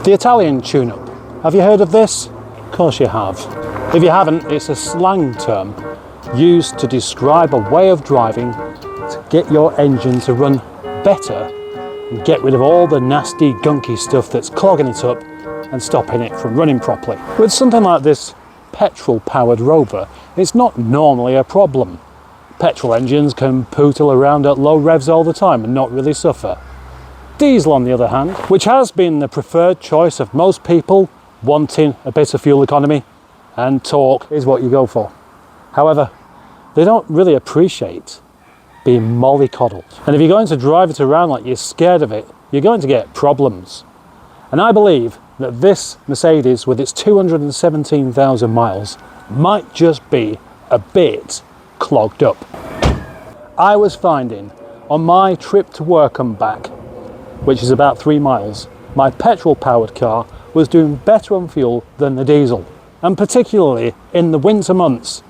The Italian tune-up. Have you heard of this? Of course you have. If you haven't, it's a slang term used to describe a way of driving to get your engine to run better and get rid of all the nasty, gunky stuff that's clogging it up and stopping it from running properly. With something like this petrol-powered Rover, it's not normally a problem. Petrol engines can pootle around at low revs all the time and not really suffer. Diesel, on the other hand, which has been the preferred choice of most people wanting a bit of fuel economy and torque, is what you go for. However, they don't really appreciate being mollycoddled. And if you're going to drive it around like you're scared of it, you're going to get problems. And I believe that this Mercedes, with its 217,000 miles, might just be a bit clogged up. I was finding on my trip to work and back, which is about 3 miles, my petrol-powered car was doing better on fuel than the diesel. And particularly in the winter months,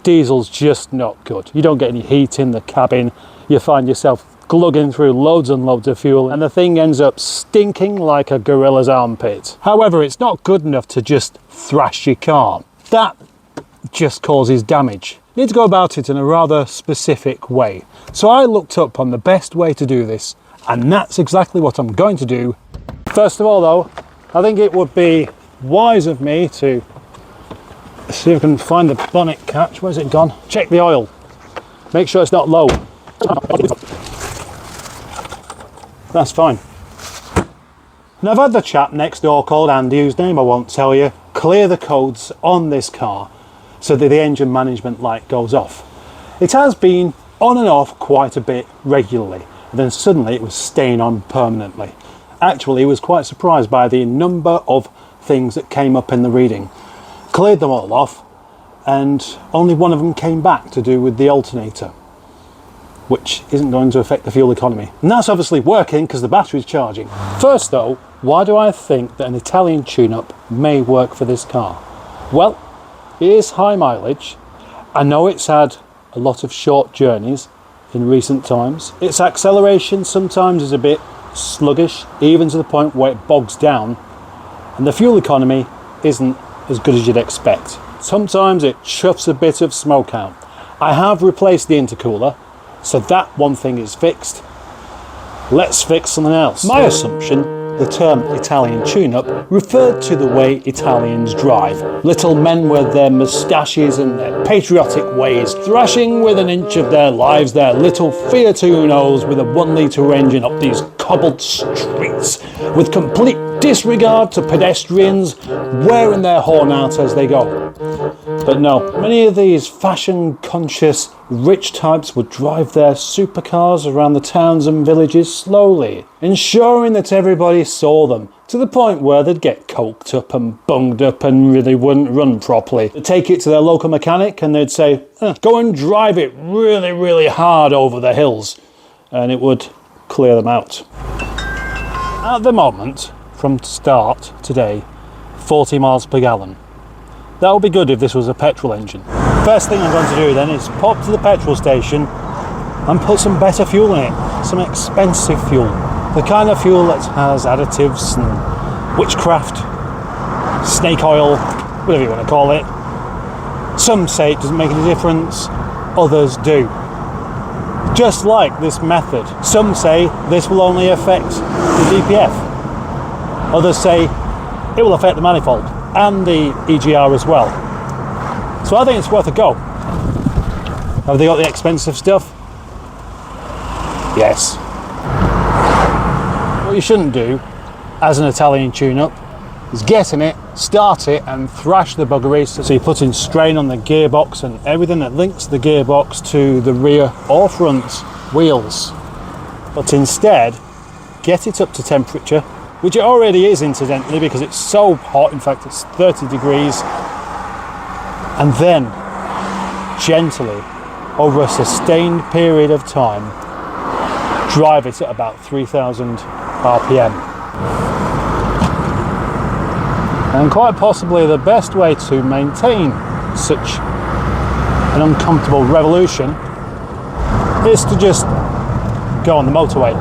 diesel's just not good. You don't get any heat in the cabin, you find yourself glugging through loads and loads of fuel, and the thing ends up stinking like a gorilla's armpit. However, it's not good enough to just thrash your car. That just causes damage. You need to go about it in a rather specific way. So I looked up on the best way to do this, and that's exactly what I'm going to do. First of all though, I think it would be wise of me to see if I can find the bonnet catch. Where's it gone? Check the oil. Make sure it's not low. That's fine. Now I've had the chap next door called Andy, whose name I won't tell you, clear the codes on this car so that the engine management light goes off. It has been on and off quite a bit regularly, and then suddenly it was staying on permanently. Actually, he was quite surprised by the number of things that came up in the reading. Cleared them all off, and only one of them came back to do with the alternator, which isn't going to affect the fuel economy. And that's obviously working because the battery's charging. First though, why do I think that an Italian tune-up may work for this car? Well, it is high mileage. I know it's had a lot of short journeys in recent times. Its acceleration sometimes is a bit sluggish, even to the point where it bogs down, and the fuel economy isn't as good as you'd expect. Sometimes it chuffs a bit of smoke out. I have replaced the intercooler, so that one thing is fixed. Let's fix something else. My assumption, the term Italian tune-up referred to the way Italians drive. Little men with their moustaches and their patriotic ways, thrashing with an inch of their lives their little Fiat Unos with a 1-litre engine up these cobbled streets, with complete disregard to pedestrians, wearing their horn out as they go. But no, many of these fashion-conscious rich types would drive their supercars around the towns and villages slowly, ensuring that everybody saw them, to the point where they'd get coked up and bunged up and really wouldn't run properly. They'd take it to their local mechanic and they'd say, go and drive it really, really hard over the hills, and it would clear them out. At the moment, from start today, 40 miles per gallon. That would be good if this was a petrol engine. First thing I'm going to do then is pop to the petrol station and put some better fuel in it, some expensive fuel. The kind of fuel that has additives and witchcraft, snake oil, whatever you want to call it. Some say it doesn't make any difference, others do. Just like this method. Some say this will only affect the DPF. Others say it will affect the manifold and the EGR as well. So I think it's worth a go. Have they got the expensive stuff? Yes. What you shouldn't do as an Italian tune-up is get in it, start it and thrash the buggeries, so you're putting strain on the gearbox and everything that links the gearbox to the rear or front wheels. But instead, get it up to temperature, which it already is incidentally because it's so hot, in fact it's 30 degrees, and then gently, over a sustained period of time, drive it at about 3,000 RPM. And quite possibly the best way to maintain such an uncomfortable revolution is to just go on the motorway.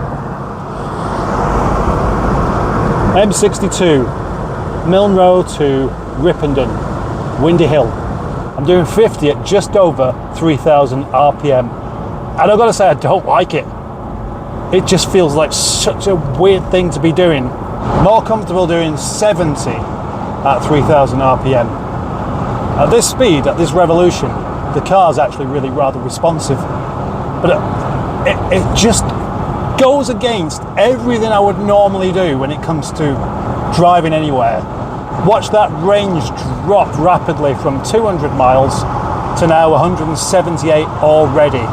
M62, Milne Road to Ripponden, Windy Hill. I'm doing 50 at just over 3,000 RPM. And I've got to say, I don't like it. It just feels like such a weird thing to be doing. More comfortable doing 70 at 3,000 RPM. At this speed, at this revolution, the car's actually really rather responsive. But it just goes against everything I would normally do when it comes to driving anywhere. Watch that range drop rapidly from 200 miles to now 178 already.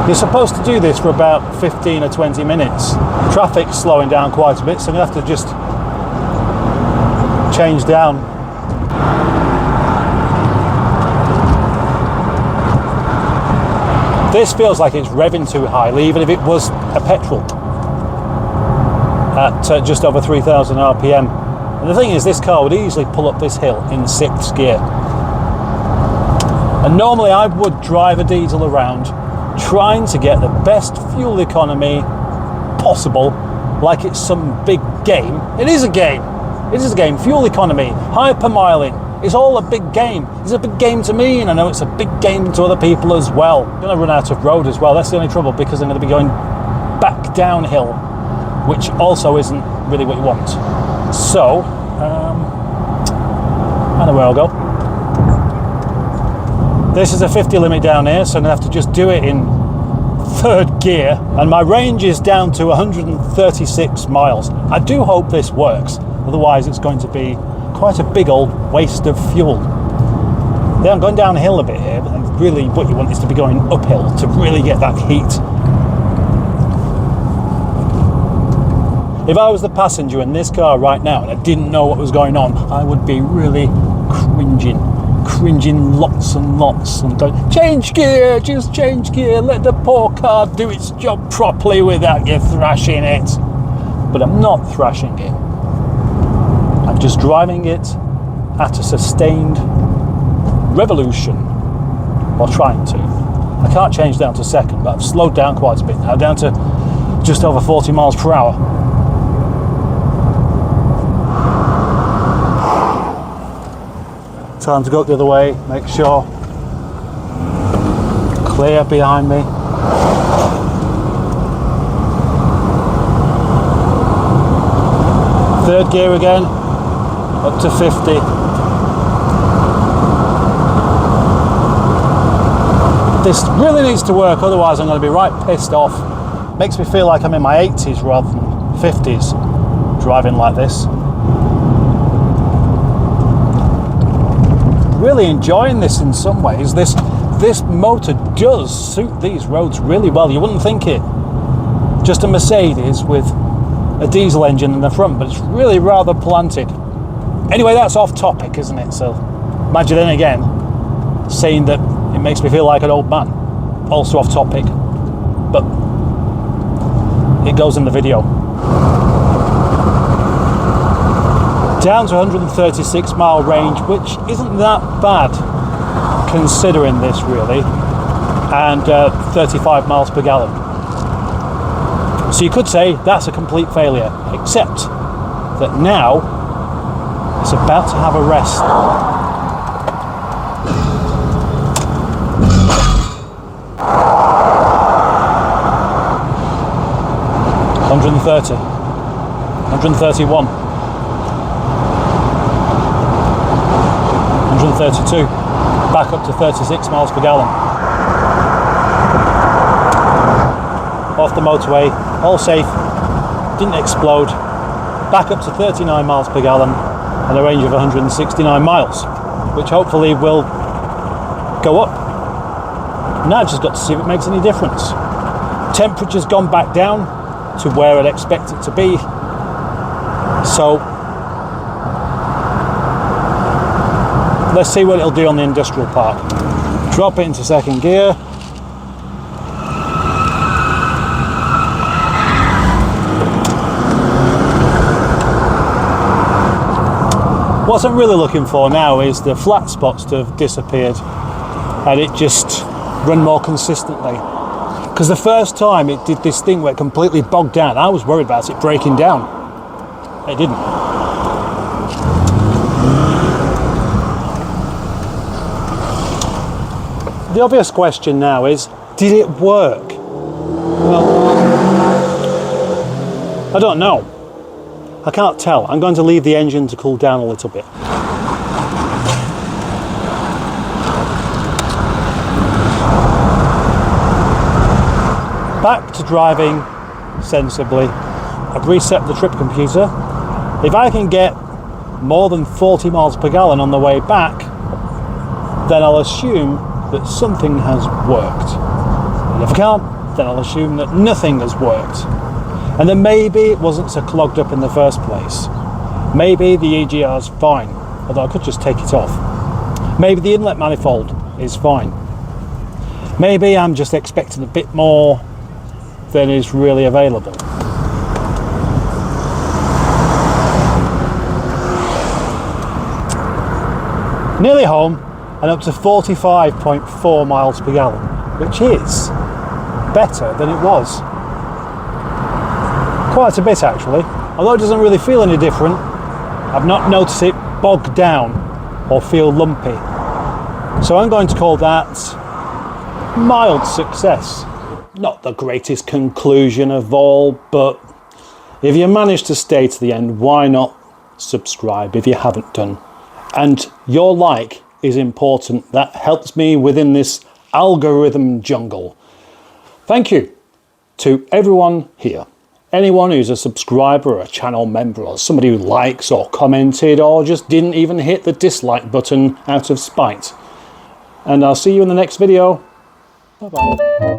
You're supposed to do this for about 15 or 20 minutes. Traffic's slowing down quite a bit, so I'm going to have to just change down. This feels like it's revving too highly, even if it was a petrol at just over 3,000 RPM. And the thing is, this car would easily pull up this hill in 6th gear. And normally I would drive a diesel around trying to get the best fuel economy possible, like it's some big game. It is a game. It is a game. Fuel economy, hypermiling, it's all a big game. It's a big game to me, and I know it's a big game to other people as well. I'm going to run out of road as well. That's the only trouble, because I'm going to be going back downhill, which also isn't really what you want. So, I know where I'll go. This is a 50 limit down here, so I'm going to have to just do it in 3rd gear, and my range is down to 136 miles. I do hope this works, otherwise it's going to be quite a big old waste of fuel. Then I'm going downhill a bit here, and really what you want is to be going uphill to really get that heat. If I was the passenger in this car right now and I didn't know what was going on, I would be really cringing lots and lots and going, change gear, just change gear, let the poor car do its job properly without you thrashing it. But I'm not thrashing it. I'm just driving it at a sustained revolution, or trying to. I can't change down to 2nd, but I've slowed down quite a bit now, down to just over 40 miles per hour. Time to go the other way, make sure clear behind me. Third gear again, up to 50. This really needs to work, otherwise I'm going to be right pissed off. Makes me feel like I'm in my 80s rather than 50s driving like this. Really enjoying this in some ways. This motor does suit these roads really well. You wouldn't think it. Just a Mercedes with a diesel engine in the front, but it's really rather planted. Anyway, that's off topic, isn't it? So imagine then again saying that it makes me feel like an old man. Also off topic, but it goes in the video. Down to 136 mile range, which isn't that bad considering this really, and 35 miles per gallon. So you could say that's a complete failure, except that now it's about to have a rest. $130, $131, $132, back up to 36 miles per gallon. Off the motorway, all safe, didn't explode, back up to 39 miles per gallon and a range of 169 miles, which hopefully will go up. Now I've just got to see if it makes any difference. Temperature's gone back down to where I'd expect it to be, so let's see what it'll do on the industrial park. Drop it into 2nd gear. What I'm really looking for now is the flat spots to have disappeared and it just run more consistently. Because the first time it did this thing where it completely bogged down, I was worried about it breaking down. It didn't. The obvious question now is, did it work? Well, I don't know. I can't tell. I'm going to leave the engine to cool down a little bit. Back to driving sensibly. I've reset the trip computer. If I can get more than 40 miles per gallon on the way back, then I'll assume that something has worked. And if I can't, then I'll assume that nothing has worked. And then maybe it wasn't so clogged up in the first place. Maybe the EGR is fine, although I could just take it off. Maybe the inlet manifold is fine. Maybe I'm just expecting a bit more than is really available. Nearly home and up to 45.4 miles per gallon, which is better than it was. Quite a bit actually, although it doesn't really feel any different. I've not noticed it bog down or feel lumpy. So I'm going to call that mild success. Not the greatest conclusion of all, but if you manage to stay to the end, why not subscribe if you haven't done? And your like is important. That helps me within this algorithm jungle. Thank you to everyone here. Anyone who's a subscriber or a channel member or somebody who likes or commented or just didn't even hit the dislike button out of spite. And I'll see you in the next video. Bye-bye.